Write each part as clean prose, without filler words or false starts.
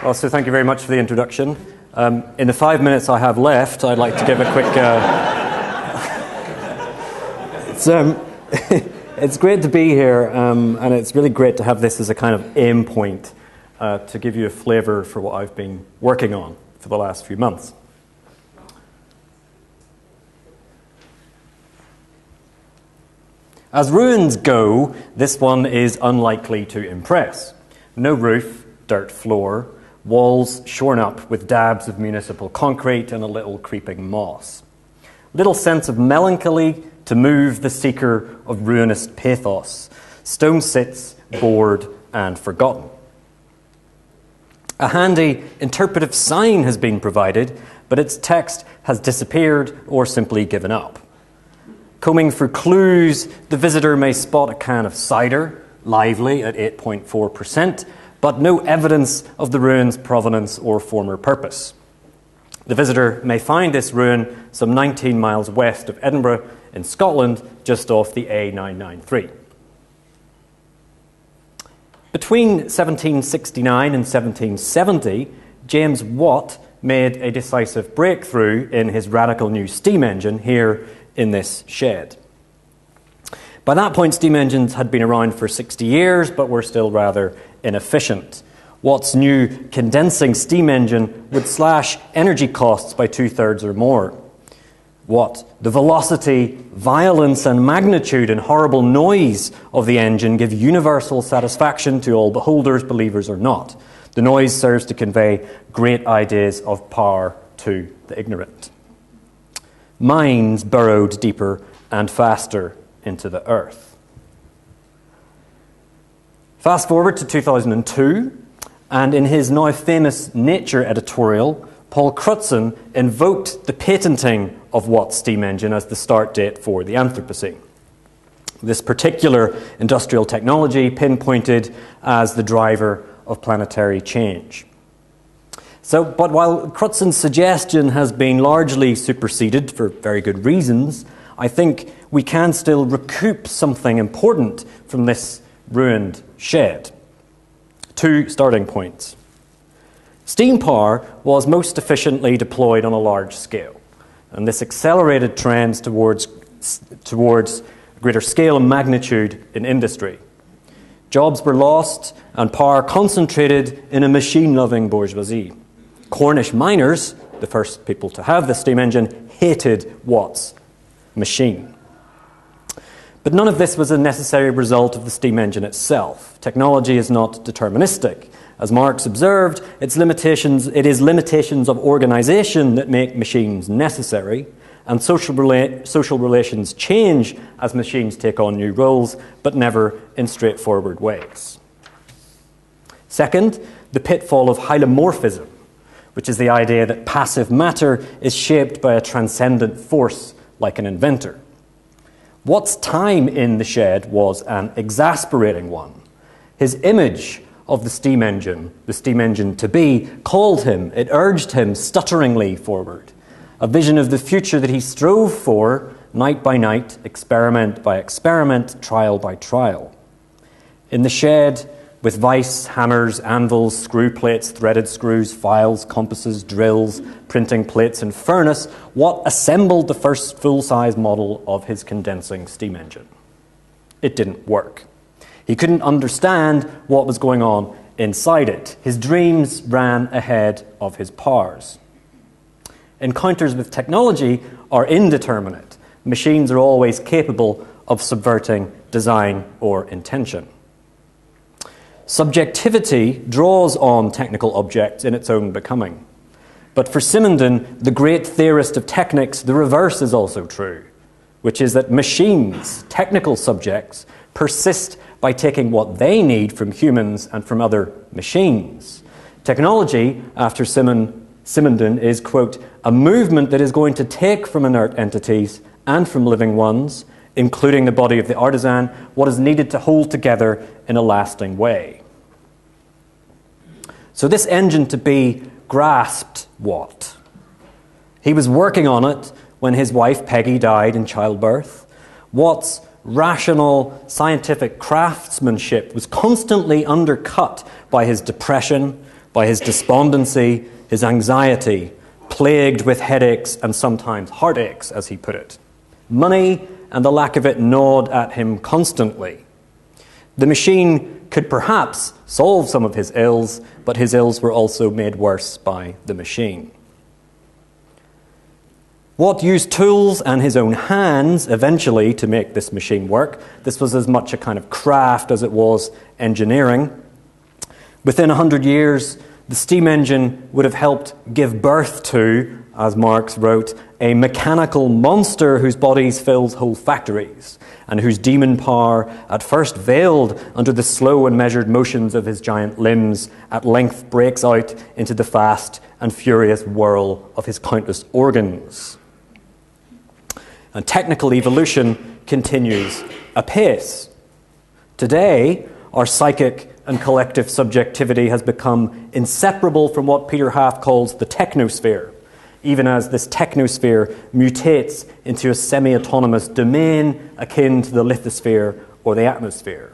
Well, so thank you very much for the introduction. In the 5 minutes I have left, I'd like to give a quick... It's great to be here, and it's really great to have this as a kind of aim point to give you a flavour for what I've been working on for the last few months. As ruins go, this one is unlikely to impress. No roof, dirt floor, walls shorn up with dabs of municipal concrete and a little creeping moss. Little sense of melancholy to move the seeker of ruinous pathos. Stone sits, bored and forgotten. A handy interpretive sign has been provided, but its text has disappeared or simply given up. Combing for clues, the visitor may spot a can of cider, lively at 8.4%, but no evidence of the ruin's provenance or former purpose. The visitor may find this ruin some 19 miles west of Edinburgh in Scotland, just off the A993. Between 1769 and 1770, James Watt made a decisive breakthrough in his radical new steam engine here in this shed. By that point, steam engines had been around for 60 years, but were still rather inefficient. Watt's new condensing steam engine would slash energy costs by 2/3 or more. What? The velocity, violence and magnitude and horrible noise of the engine give universal satisfaction to all beholders, believers or not. The noise serves to convey great ideas of power to the ignorant. Minds burrowed deeper and faster into the earth. Fast forward to 2002, and in his now famous Nature editorial, Paul Crutzen invoked the patenting of Watt's steam engine as the start date for the Anthropocene. This particular industrial technology pinpointed as the driver of planetary change. But while Crutzen's suggestion has been largely superseded for very good reasons, I think we can still recoup something important from this ruined shed. 2 starting points. Steam power was most efficiently deployed on a large scale, and this accelerated trends towards greater scale and magnitude in industry. Jobs were lost and power concentrated in a machine-loving bourgeoisie. Cornish miners, the first people to have the steam engine, hated Watt's machine. But none of this was a necessary result of the steam engine itself. Technology is not deterministic. As Marx observed, it is limitations of organization that make machines necessary, and social relations change as machines take on new roles, but never in straightforward ways. Second, the pitfall of hylomorphism, which is the idea that passive matter is shaped by a transcendent force like an inventor. Watt's time in the shed was an exasperating one. His image of the steam engine to be, called him, it urged him stutteringly forward. A vision of the future that he strove for, night by night, experiment by experiment, trial by trial. In the shed, with vice, hammers, anvils, screw plates, threaded screws, files, compasses, drills, printing plates and furnace, Watt assembled the first full-size model of his condensing steam engine. It didn't work. He couldn't understand what was going on inside it. His dreams ran ahead of his powers. Encounters with technology are indeterminate. Machines are always capable of subverting design or intention. Subjectivity draws on technical objects in its own becoming. But for Simondon, the great theorist of technics, the reverse is also true, which is that machines, technical subjects, persist by taking what they need from humans and from other machines. Technology, after Simondon, is, quote, a movement that is going to take from inert entities and from living ones, including the body of the artisan, what is needed to hold together in a lasting way. So this engine to be grasped Watt. He was working on it when his wife Peggy died in childbirth. Watt's rational scientific craftsmanship was constantly undercut by his depression, by his despondency, his anxiety, plagued with headaches and sometimes heartaches, as he put it. Money and the lack of it gnawed at him constantly. The machine could perhaps solve some of his ills, but his ills were also made worse by the machine. Watt used tools and his own hands eventually to make this machine work. This was as much a kind of craft as it was engineering. Within 100 years, the steam engine would have helped give birth to, as Marx wrote, a mechanical monster whose bodies fills whole factories, and whose demon power, at first veiled under the slow and measured motions of his giant limbs, at length breaks out into the fast and furious whirl of his countless organs. And technical evolution continues apace. Today, our psychic and collective subjectivity has become inseparable from what Peter Haft calls the technosphere, even as this technosphere mutates into a semi-autonomous domain akin to the lithosphere or the atmosphere.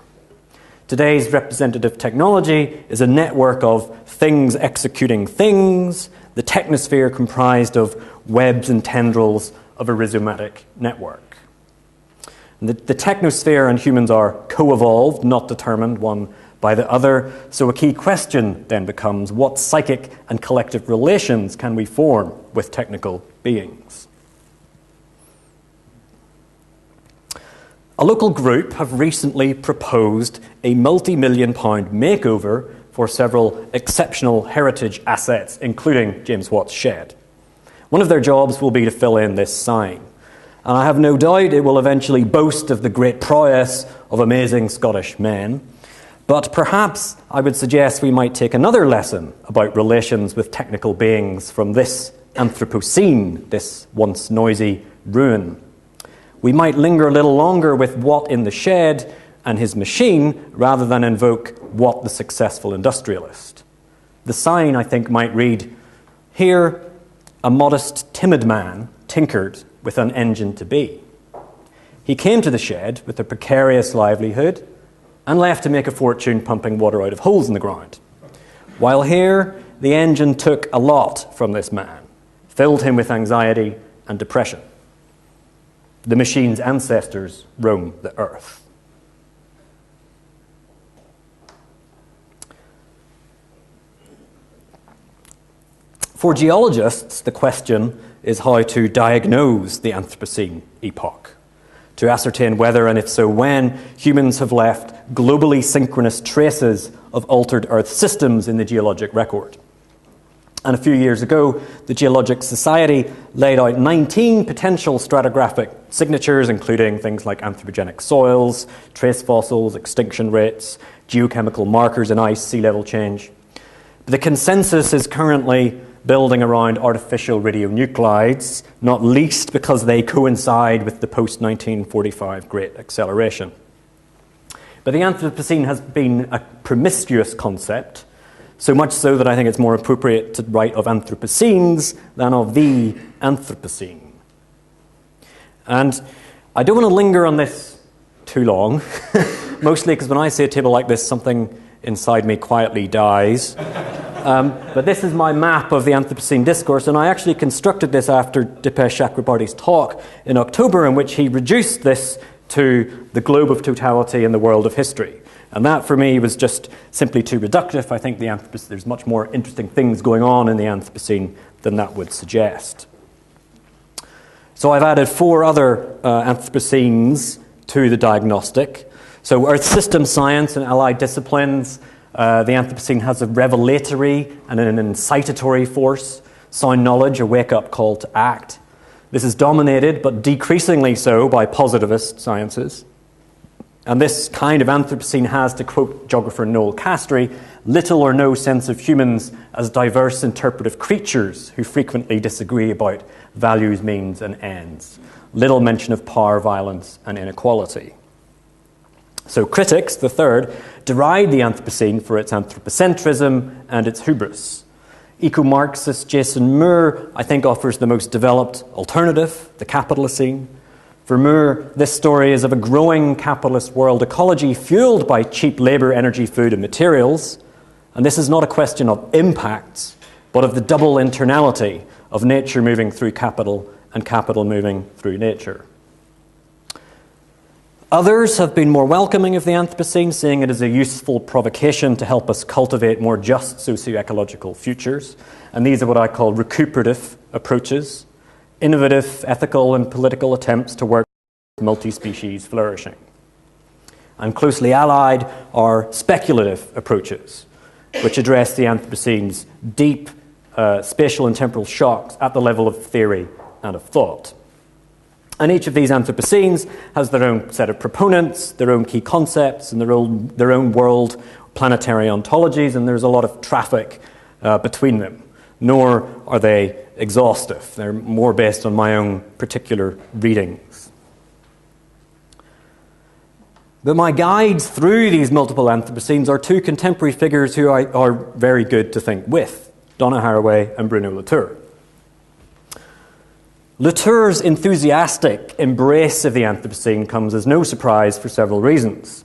Today's representative technology is a network of things executing things, the technosphere comprised of webs and tendrils of a rhizomatic network. The technosphere and humans are co-evolved, not determined one by the other. So a key question then becomes, what psychic and collective relations can we form with technical beings? A local group have recently proposed a multi-million-pound makeover for several exceptional heritage assets, including James Watt's shed. One of their jobs will be to fill in this sign. And I have no doubt it will eventually boast of the great prowess of amazing Scottish men. But perhaps I would suggest we might take another lesson about relations with technical beings from this Anthropocene, this once noisy ruin. We might linger a little longer with Watt in the shed and his machine rather than invoke Watt the successful industrialist. The sign, I think, might read, "Here, a modest, timid man tinkered with an engine to be. He came to the shed with a precarious livelihood and left to make a fortune pumping water out of holes in the ground. While here, the engine took a lot from this man, filled him with anxiety and depression. The machine's ancestors roam the earth." For geologists, the question is how to diagnose the Anthropocene epoch, to ascertain whether, and if so when, humans have left globally synchronous traces of altered Earth systems in the geologic record. And a few years ago, the Geologic Society laid out 19 potential stratigraphic signatures, including things like anthropogenic soils, trace fossils, extinction rates, geochemical markers in ice, sea level change. But the consensus is currently building around artificial radionuclides, not least because they coincide with the post-1945 Great Acceleration. But the Anthropocene has been a promiscuous concept, so much so that I think it's more appropriate to write of Anthroposcenes than of the Anthropocene. And I don't want to linger on this too long, mostly because when I see a table like this, something inside me quietly dies. But this is my map of the Anthropocene discourse, and I actually constructed this after Dipesh Chakrabarty's talk in October, in which he reduced this to the globe of totality and the world of history. And that, for me, was just simply too reductive. I think there's much more interesting things going on in the Anthropocene than that would suggest. So I've added 4 other Anthropocenes to the diagnostic. So Earth system science and allied disciplines. The Anthropocene has a revelatory and an incitatory force. Sound knowledge, a wake-up call to act. This is dominated, but decreasingly so, by positivist sciences. And this kind of Anthropocene has, to quote geographer Noel Castry, little or no sense of humans as diverse interpretive creatures who frequently disagree about values, means, and ends. Little mention of power, violence, and inequality. So critics, the third, deride the Anthropocene for its anthropocentrism and its hubris. Eco-Marxist Jason Moore, I think, offers the most developed alternative, the Capitalocene. For Moore, this story is of a growing capitalist world ecology fueled by cheap labour, energy, food and materials. And this is not a question of impacts, but of the double internality of nature moving through capital and capital moving through nature. Others have been more welcoming of the Anthropocene, seeing it as a useful provocation to help us cultivate more just socio-ecological futures. And these are what I call recuperative approaches, innovative ethical and political attempts to work with multi-species flourishing. And closely allied are speculative approaches, which address the Anthropocene's deep spatial and temporal shocks at the level of theory and of thought. And each of these Anthropocenes has their own set of proponents, their own key concepts, and their own world planetary ontologies, and there's a lot of traffic between them. Nor are they exhaustive. They're more based on my own particular readings. But my guides through these multiple Anthropocenes are two contemporary figures who are very good to think with, Donna Haraway and Bruno Latour. Latour's enthusiastic embrace of the Anthropocene comes as no surprise for several reasons.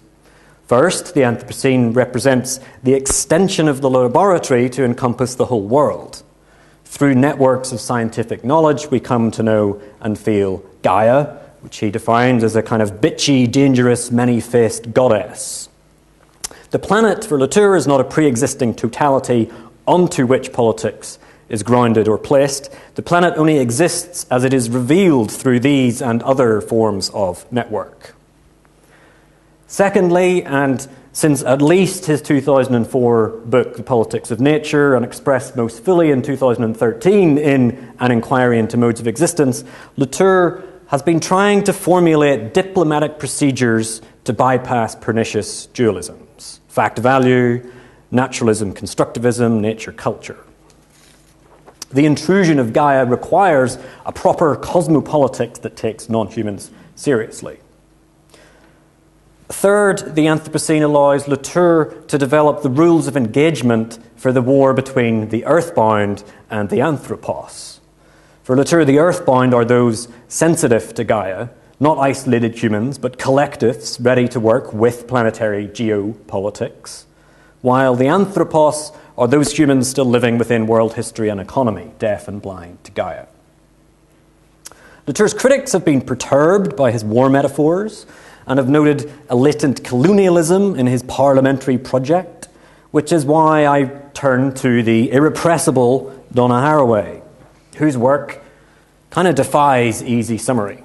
First, the Anthropocene represents the extension of the laboratory to encompass the whole world. Through networks of scientific knowledge, we come to know and feel Gaia, which he defined as a kind of bitchy, dangerous, many-faced goddess. The planet, for Latour, is not a pre-existing totality onto which politics is grounded or placed. The planet only exists as it is revealed through these and other forms of network. Secondly, and since at least his 2004 book, The Politics of Nature, and expressed most fully in 2013 in An Inquiry into Modes of Existence, Latour has been trying to formulate diplomatic procedures to bypass pernicious dualisms: fact-value, naturalism, constructivism, nature-culture. The intrusion of Gaia requires a proper cosmopolitics that takes non-humans seriously. Third, the Anthropocene allows Latour to develop the rules of engagement for the war between the earthbound and the anthropos. For Latour, the earthbound are those sensitive to Gaia, not isolated humans, but collectives ready to work with planetary geopolitics, while the anthropos are those humans still living within world history and economy, deaf and blind to Gaia. Latour's critics have been perturbed by his war metaphors and have noted a latent colonialism in his parliamentary project, which is why I turn to the irrepressible Donna Haraway, whose work kind of defies easy summary.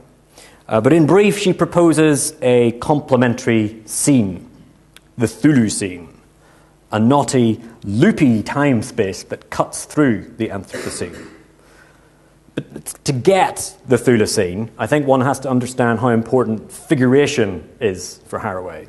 But in brief, she proposes a complementary scene, the Thulucene, a knotty, loopy time space that cuts through the Anthropocene. But to get the Thulucene, I think one has to understand how important figuration is for Haraway.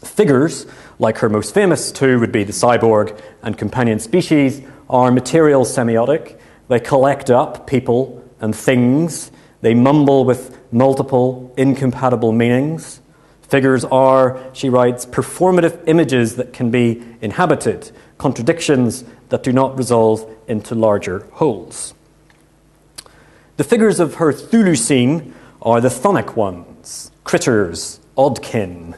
Figures, like her most famous two would be the cyborg and companion species, are material semiotic. They collect up people and things. They mumble with multiple, incompatible meanings. Figures are, she writes, performative images that can be inhabited, contradictions that do not resolve into larger wholes. The figures of her Thulucene are the chthonic ones, critters, oddkin,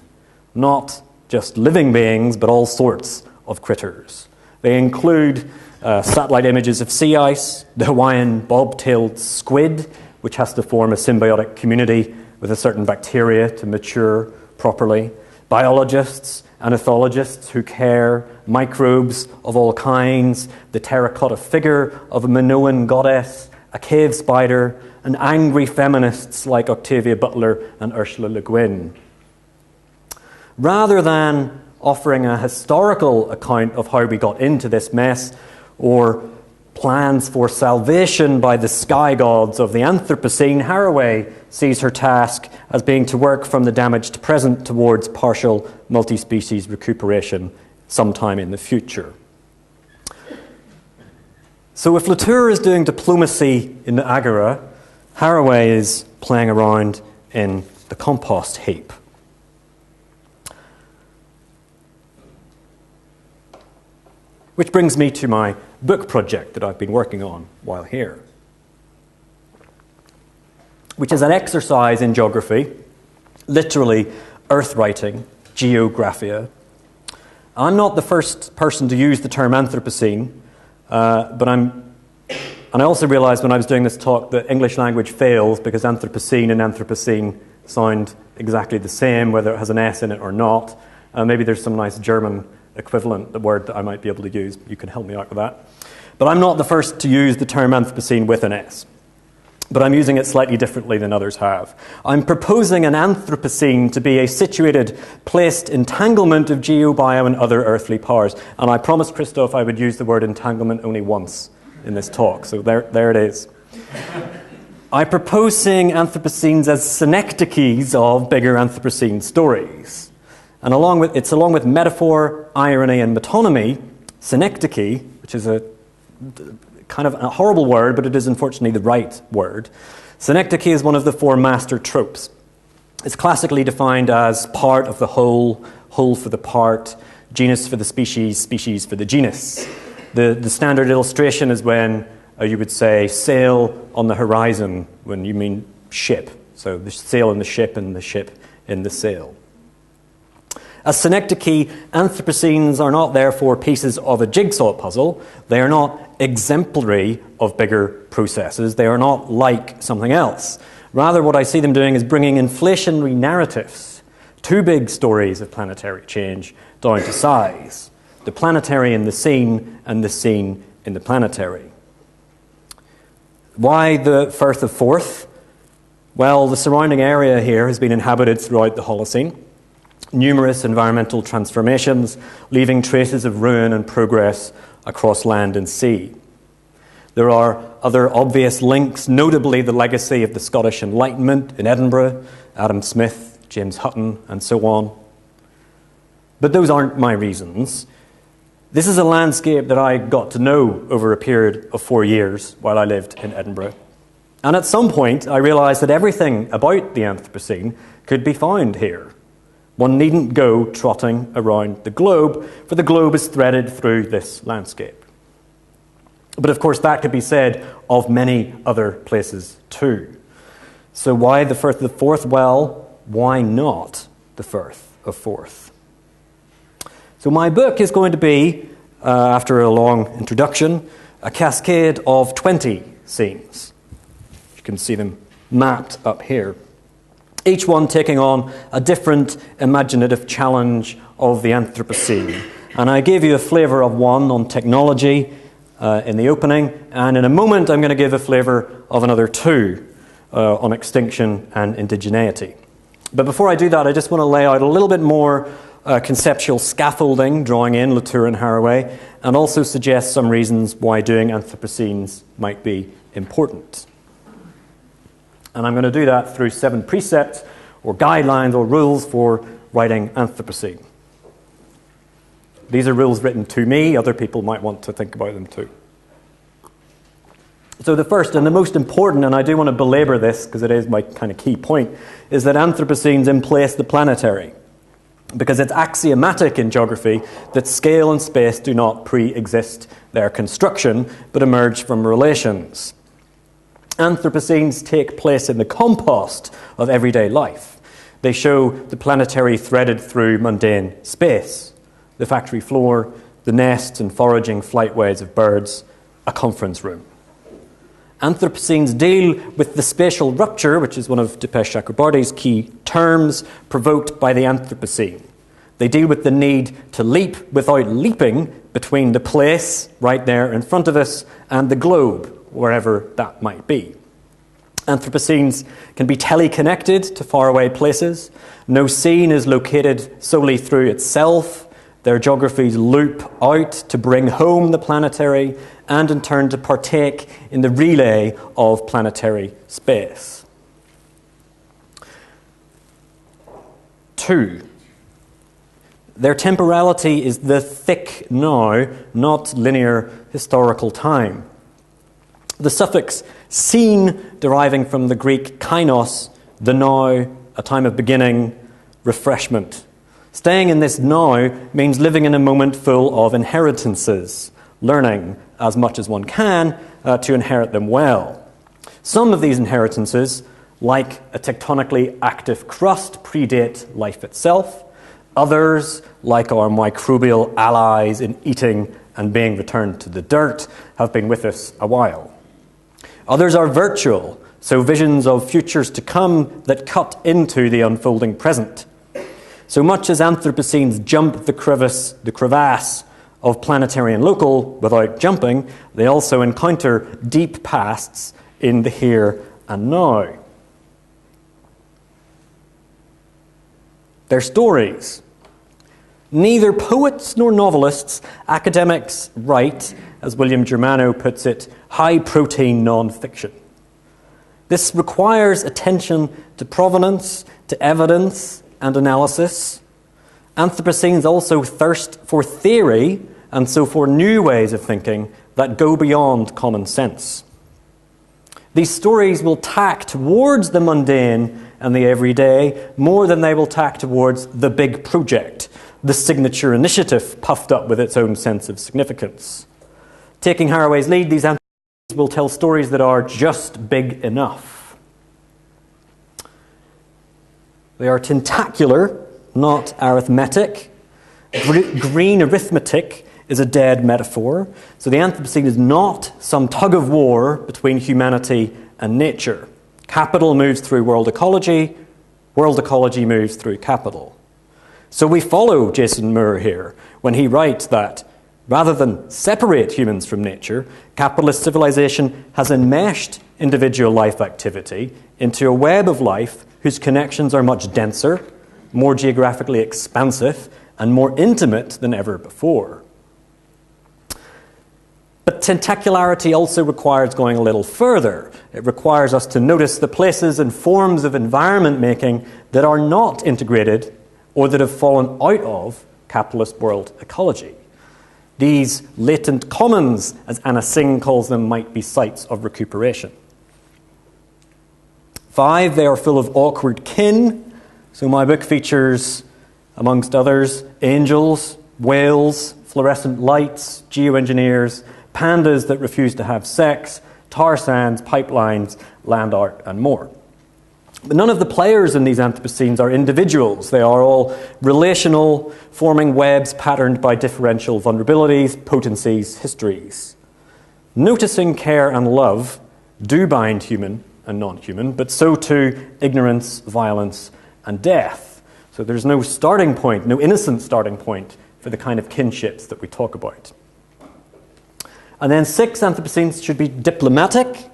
not just living beings, but all sorts of critters. They include satellite images of sea ice, the Hawaiian bob-tailed squid, which has to form a symbiotic community with a certain bacteria to mature properly, biologists and ethologists who care, microbes of all kinds, the terracotta figure of a Minoan goddess, a cave spider, and angry feminists like Octavia Butler and Ursula Le Guin. Rather than offering a historical account of how we got into this mess, or plans for salvation by the sky gods of the Anthropocene, Haraway sees her task as being to work from the damaged present towards partial multi-species recuperation sometime in the future. So if Latour is doing diplomacy in the agora, Haraway is playing around in the compost heap. Which brings me to my book project that I've been working on while here, which is an exercise in geography, literally earth writing, geographia, I'm not the first person to use the term Anthropocene, and I also realized when I was doing this talk that English language fails because Anthropocene and Anthropocene sound exactly the same, whether it has an S in it or not. Maybe there's some nice German equivalent, the word that I might be able to use. You can help me out with that. But I'm not the first to use the term Anthropocene with an S. But I'm using it slightly differently than others have. I'm proposing an Anthropocene to be a situated, placed entanglement of geo, bio, and other earthly powers. And I promised Christoph I would use the word entanglement only once in this talk, so there it is. I propose seeing Anthropocenes as synecdoches of bigger Anthropocene stories. And along with metaphor, irony, and metonymy, synecdoche, which is a kind of a horrible word, but it is unfortunately the right word. Synecdoche is one of the four master tropes. It's classically defined as part of the whole, whole for the part, genus for the species, species for the genus. The standard illustration is when you would say sail on the horizon when you mean ship. So the sail in the ship and the ship in the sail. As synecdoche, Anthropocenes are not therefore pieces of a jigsaw puzzle. They are not exemplary of bigger processes. They are not like something else. Rather, what I see them doing is bringing inflationary narratives, two big stories of planetary change, down to size. The planetary in the scene and the scene in the planetary. Why the Firth of Forth? Well, the surrounding area here has been inhabited throughout the Holocene. Numerous environmental transformations, leaving traces of ruin and progress across land and sea. There are other obvious links, notably the legacy of the Scottish Enlightenment in Edinburgh, Adam Smith, James Hutton, and so on. But those aren't my reasons. This is a landscape that I got to know over a period of 4 years while I lived in Edinburgh. And at some point, I realized that everything about the Anthropocene could be found here. One needn't go trotting around the globe, for the globe is threaded through this landscape. But of course, that could be said of many other places too. So why the Firth of Forth? Well, why not the Firth of Forth? So my book is going to be, after a long introduction, a cascade of 20 scenes. You can see them mapped up here. Each one taking on a different imaginative challenge of the Anthropocene. And I gave you a flavour of one on technology in the opening, and in a moment I'm going to give a flavour of another two on extinction and indigeneity. But before I do that, I just want to lay out a little bit more conceptual scaffolding, drawing in Latour and Haraway, and also suggest some reasons why doing Anthropocenes might be important. And I'm going to do that through 7 precepts or guidelines or rules for writing Anthropocene. These are rules written to me. Other people might want to think about them too. So the first and the most important, and I do want to belabor this because it is my kind of key point, is that Anthropocenes emplace the planetary. Because it's axiomatic in geography that scale and space do not pre-exist their construction, but emerge from relations. Anthropocenes take place in the compost of everyday life. They show the planetary threaded through mundane space, the factory floor, the nests and foraging flightways of birds, a conference room. Anthropocenes deal with the spatial rupture, which is one of Dipesh Chakrabarty's key terms, provoked by the Anthropocene. They deal with the need to leap without leaping between the place right there in front of us and the globe, wherever that might be. Anthropocenes can be teleconnected to faraway places. No scene is located solely through itself. Their geographies loop out to bring home the planetary and in turn to partake in the relay of planetary space. 2. Their temporality is the thick now, not linear historical time. The suffix scene, deriving from the Greek kainos, the now, a time of beginning, refreshment. Staying in this now means living in a moment full of inheritances, learning as much as one can to inherit them well. Some of these inheritances, like a tectonically active crust, predate life itself. Others, like our microbial allies in eating and being returned to the dirt, have been with us a while. Others are virtual, so visions of futures to come that cut into the unfolding present. So much as Anthropocenes jump the crevasse of planetary and local without jumping, they also encounter deep pasts in the here and now. Their stories. Neither poets nor novelists, academics write, as William Germano puts it, high-protein non-fiction. This requires attention to provenance, to evidence and analysis. Anthropocenes also thirst for theory and so for new ways of thinking that go beyond common sense. These stories will tack towards the mundane and the everyday more than they will tack towards the big project, the signature initiative puffed up with its own sense of significance. Taking Haraway's lead, these Anthropocenes will tell stories that are just big enough. They are tentacular, not arithmetic. Green arithmetic is a dead metaphor. So the Anthropocene is not some tug of war between humanity and nature. Capital moves through world ecology moves through capital. So we follow Jason Moore here when he writes that rather than separate humans from nature, capitalist civilization has enmeshed individual life activity into a web of life whose connections are much denser, more geographically expansive, and more intimate than ever before. But tentacularity also requires going a little further. It requires us to notice the places and forms of environment making that are not integrated or that have fallen out of capitalist world ecology. These latent commons, as Anna Singh calls them, might be sites of recuperation. 5, they are full of awkward kin. So my book features, amongst others, angels, whales, fluorescent lights, geoengineers, pandas that refuse to have sex, tar sands, pipelines, land art, and more. But none of the players in these Anthropocenes are individuals. They are all relational, forming webs patterned by differential vulnerabilities, potencies, histories. Noticing, care, and love do bind human and non-human, but so too ignorance, violence, and death. So there's no starting point, no innocent starting point for the kind of kinships that we talk about. And then 6, Anthropocenes should be diplomatic.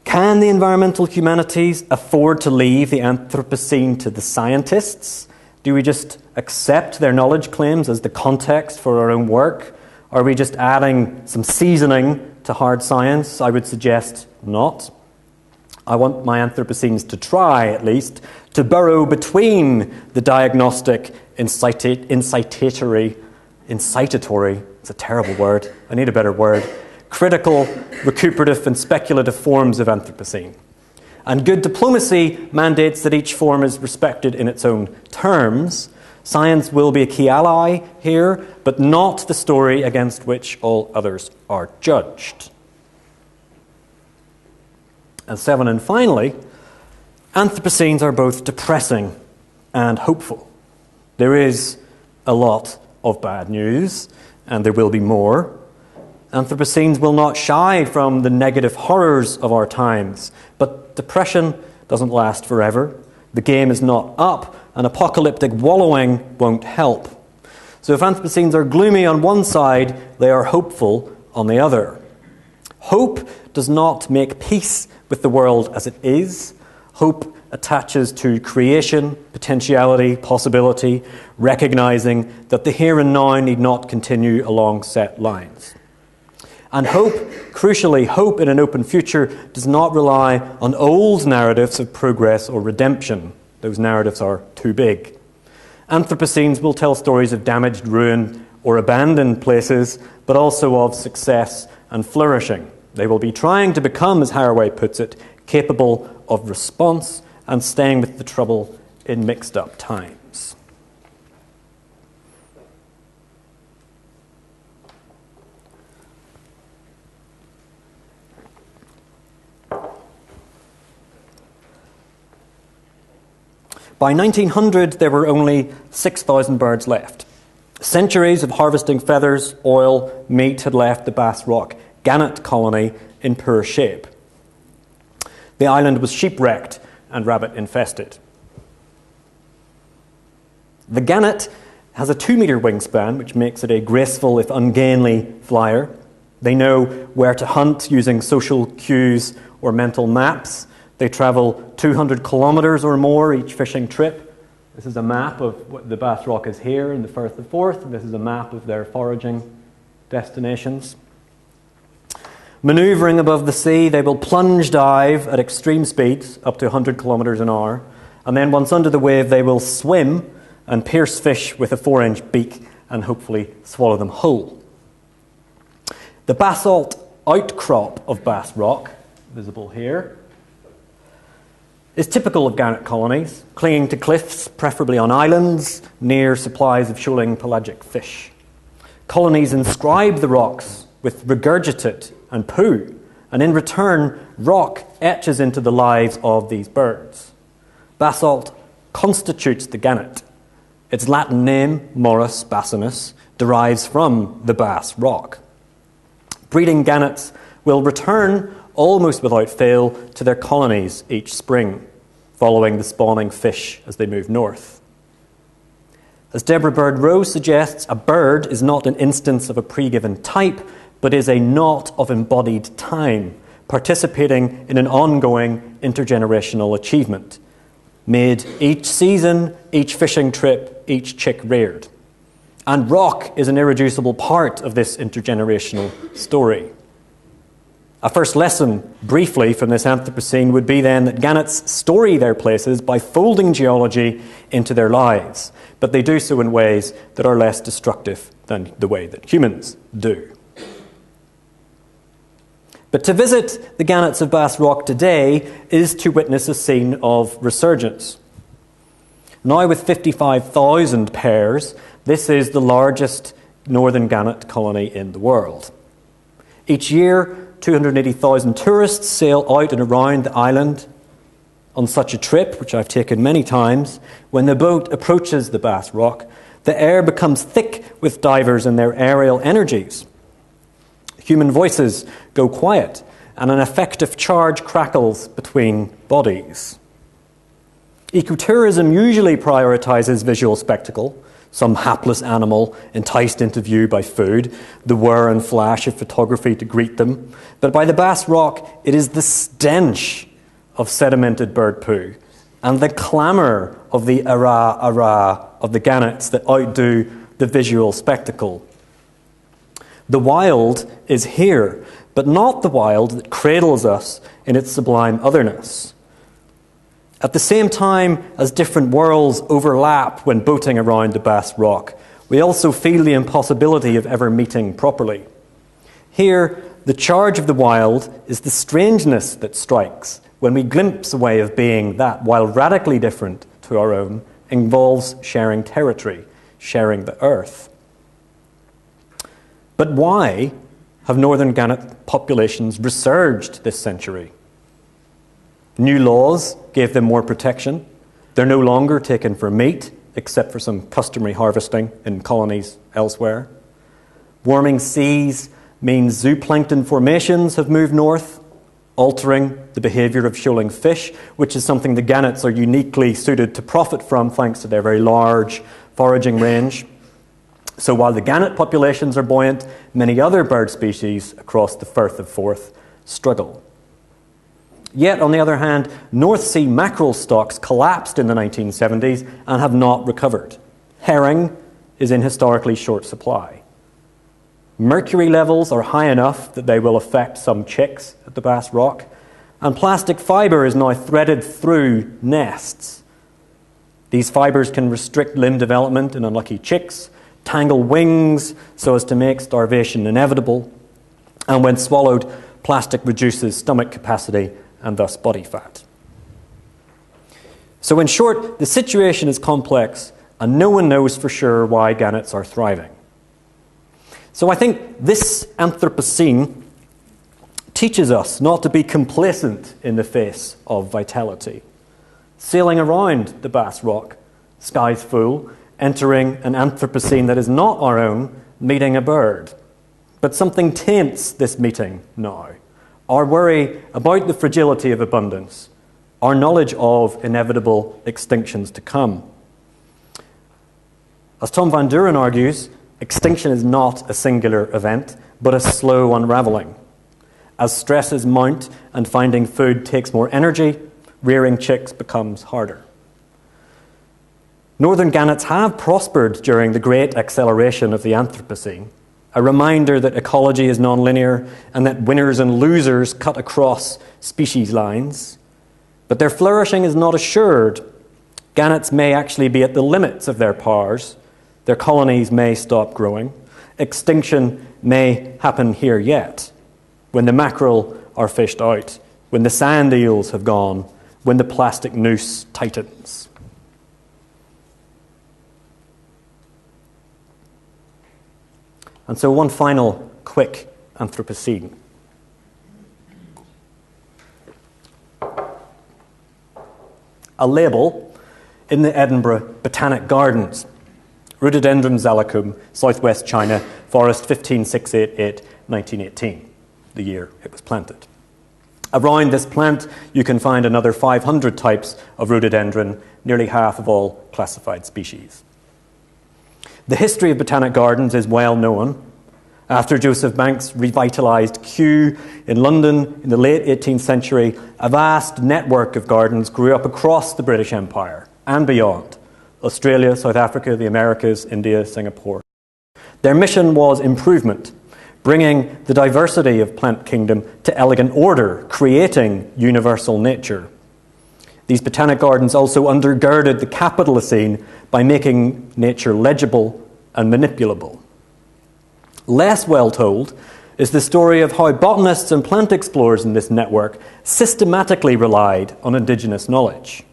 Can the environmental humanities afford to leave the Anthropocene to the scientists? Do we just accept their knowledge claims as the context for our own work? Are we just adding some seasoning to hard science? I would suggest not. I want my Anthropocenes to try, at least, to burrow between the diagnostic, incitatory, it's a terrible word, I need a better word, critical, recuperative, and speculative forms of Anthropocene. And good diplomacy mandates that each form is respected in its own terms. Science will be a key ally here, but not the story against which all others are judged. And 7, and finally, Anthropocenes are both depressing and hopeful. There is a lot of bad news, and there will be more. Anthropocenes will not shy from the negative horrors of our times, but depression doesn't last forever. The game is not up, and apocalyptic wallowing won't help. So if Anthropocenes are gloomy on one side, they are hopeful on the other. Hope does not make peace with the world as it is. Hope attaches to creation, potentiality, possibility, recognizing that the here and now need not continue along set lines. And hope, crucially, hope in an open future does not rely on old narratives of progress or redemption. Those narratives are too big. Anthropocenes will tell stories of damaged, ruined, or abandoned places, but also of success and flourishing. They will be trying to become, as Haraway puts it, capable of response and staying with the trouble in mixed up times. By 1900, there were only 6,000 birds left. Centuries of harvesting feathers, oil, meat had left the Bass Rock gannet colony in poor shape. The island was sheep-wrecked and rabbit-infested. The gannet has a 2-metre wingspan, which makes it a graceful, if ungainly, flyer. They know where to hunt using social cues or mental maps. They travel 200 kilometres or more each fishing trip. This is a map of what the Bass Rock is here in the Firth of Forth. This is a map of their foraging destinations. Manoeuvring above the sea, they will plunge dive at extreme speeds, up to 100 kilometres an hour. And then once under the wave, they will swim and pierce fish with a 4-inch beak and hopefully swallow them whole. The basalt outcrop of Bass Rock, visible here, is typical of gannet colonies, clinging to cliffs, preferably on islands, near supplies of shoaling pelagic fish. Colonies inscribe the rocks with regurgitate and poo, and in return, rock etches into the lives of these birds. Basalt constitutes the gannet. Its Latin name, Morus bassinus, derives from the Bass Rock. Breeding gannets will return almost without fail to their colonies each spring, following the spawning fish as they move north. As Deborah Bird Rose suggests, a bird is not an instance of a pre-given type, but is a knot of embodied time, participating in an ongoing intergenerational achievement, made each season, each fishing trip, each chick reared. And rock is an irreducible part of this intergenerational story. A first lesson, briefly, from this Anthropocene would be then that gannets story their places by folding geology into their lives, but they do so in ways that are less destructive than the way that humans do. But to visit the gannets of Bass Rock today is to witness a scene of resurgence. Now with 55,000 pairs, this is the largest northern gannet colony in the world. Each year, 280,000 tourists sail out and around the island on such a trip, which I've taken many times. When the boat approaches the Bass Rock, the air becomes thick with divers and their aerial energies. Human voices go quiet, and an effective charge crackles between bodies. Ecotourism usually prioritizes visual spectacle, some hapless animal enticed into view by food, the whir and flash of photography to greet them. But by the Bass Rock, it is the stench of sedimented bird poo and the clamour of the ara ara of the gannets that outdo the visual spectacle. The wild is here, but not the wild that cradles us in its sublime otherness. At the same time as different worlds overlap when boating around the Bass Rock, we also feel the impossibility of ever meeting properly. Here, the charge of the wild is the strangeness that strikes when we glimpse a way of being that, while radically different to our own, involves sharing territory, sharing the earth. But why have northern gannet populations resurged this century? New laws gave them more protection. They're no longer taken for meat, except for some customary harvesting in colonies elsewhere. Warming seas means zooplankton formations have moved north, altering the behaviour of shoaling fish, which is something the gannets are uniquely suited to profit from thanks to their very large foraging range. So while the gannet populations are buoyant, many other bird species across the Firth of Forth struggle. Yet, on the other hand, North Sea mackerel stocks collapsed in the 1970s and have not recovered. Herring is in historically short supply. Mercury levels are high enough that they will affect some chicks at the Bass Rock, and plastic fibre is now threaded through nests. These fibres can restrict limb development in unlucky chicks, tangle wings so as to make starvation inevitable, and when swallowed, plastic reduces stomach capacity and thus body fat. So in short, the situation is complex and no one knows for sure why gannets are thriving. So I think this Anthropocene teaches us not to be complacent in the face of vitality. sailing around the Bass Rock, skies full, entering an Anthropocene that is not our own, meeting a bird. But something taints this meeting now. Our worry about the fragility of abundance, our knowledge of inevitable extinctions to come. As Tom Van Duren argues, extinction is not a singular event, but a slow unraveling. As stresses mount and finding food takes more energy, rearing chicks becomes harder. Northern gannets have prospered during the great acceleration of the Anthropocene, a reminder that ecology is non-linear and that winners and losers cut across species lines. But their flourishing is not assured. Gannets may actually be at the limits of their powers. Their colonies may stop growing. Extinction may happen here yet, when the mackerel are fished out, when the sand eels have gone, when the plastic noose tightens. And so one final quick Anthropocene. A label in the Edinburgh Botanic Gardens. Rhododendron Zalicum, southwest China, forest 15688, 1918, the year it was planted. Around this plant, you can find another 500 types of rhododendron, nearly half of all classified species. The history of Botanic Gardens is well known. After Joseph Banks revitalised Kew in London in the late 18th century, a vast network of gardens grew up across the British Empire and beyond. Australia, South Africa, the Americas, India, Singapore. Their mission was improvement, bringing the diversity of plant kingdom to elegant order, creating universal nature. These botanic gardens also undergirded the Capitalocene by making nature legible and manipulable. Less well told is the story of how botanists and plant explorers in this network systematically relied on indigenous knowledge.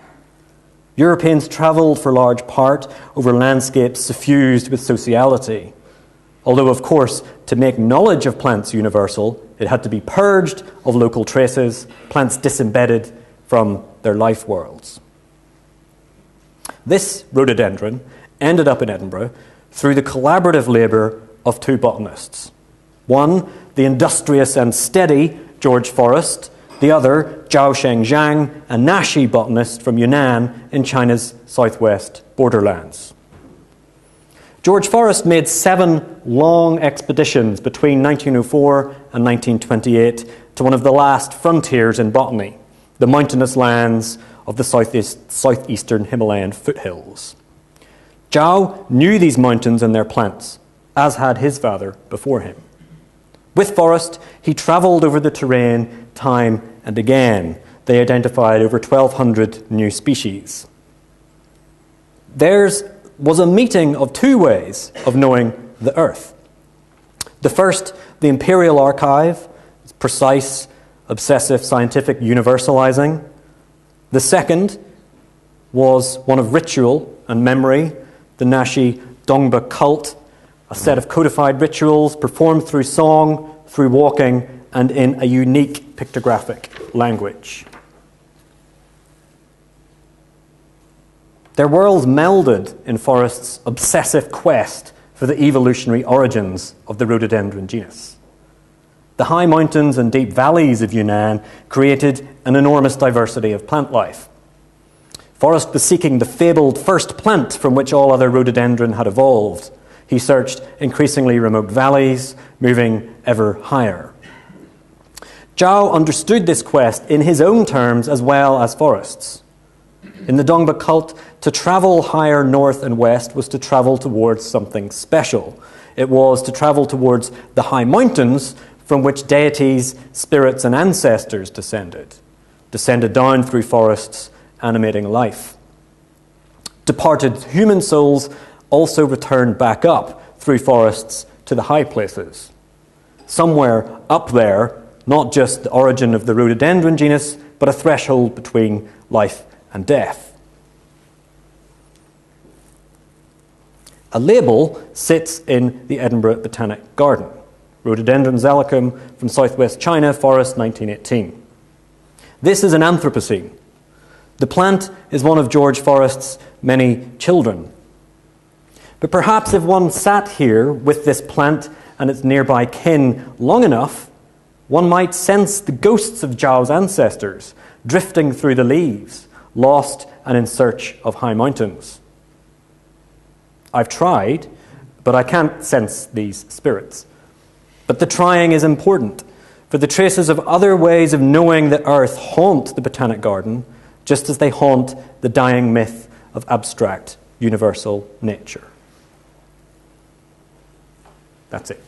Europeans travelled for large part over landscapes suffused with sociality. Although, of course, to make knowledge of plants universal, it had to be purged of local traces, plants disembedded from their life worlds. This rhododendron ended up in Edinburgh through the collaborative labour of two botanists. One, the industrious and steady George Forrest, the other, Zhao Shengzhang, a Nashi botanist from Yunnan in China's southwest borderlands. George Forrest made 7 long expeditions between 1904 and 1928 to one of the last frontiers in botany, the mountainous lands of the southeastern Himalayan foothills. Zhao knew these mountains and their plants, as had his father before him. With Forrest, he travelled over the terrain time and again. They identified over 1,200 new species. Theirs was a meeting of 2 ways of knowing the Earth. The first, the Imperial Archive, precise, obsessive, scientific universalizing. The second was one of ritual and memory, the Nashi Dongba cult, a set of codified rituals performed through song, through walking, and in a unique pictographic language. Their worlds melded in Forrest's obsessive quest for the evolutionary origins of the rhododendron genus. The high mountains and deep valleys of Yunnan created an enormous diversity of plant life. Forrest was seeking the fabled first plant from which all other rhododendron had evolved. He searched increasingly remote valleys, moving ever higher. Zhao understood this quest in his own terms as well as Forrest's. In the Dongba cult, to travel higher north and west was to travel towards something special. It was to travel towards the high mountains from which deities, spirits, and ancestors descended down through forests, animating life. Departed human souls also returned back up through forests to the high places. Somewhere up there, not just the origin of the rhododendron genus, but a threshold between life and death. A label sits in the Edinburgh Botanic Garden. Rhododendron Zalicum from southwest China, forest 1918. This is an Anthropocene. The plant is one of George Forrest's many children. But perhaps if one sat here with this plant and its nearby kin long enough, one might sense the ghosts of Zhao's ancestors drifting through the leaves, lost and in search of high mountains. I've tried, but I can't sense these spirits. But the trying is important, for the traces of other ways of knowing the earth haunt the Botanic Garden, just as they haunt the dying myth of abstract universal nature. That's it.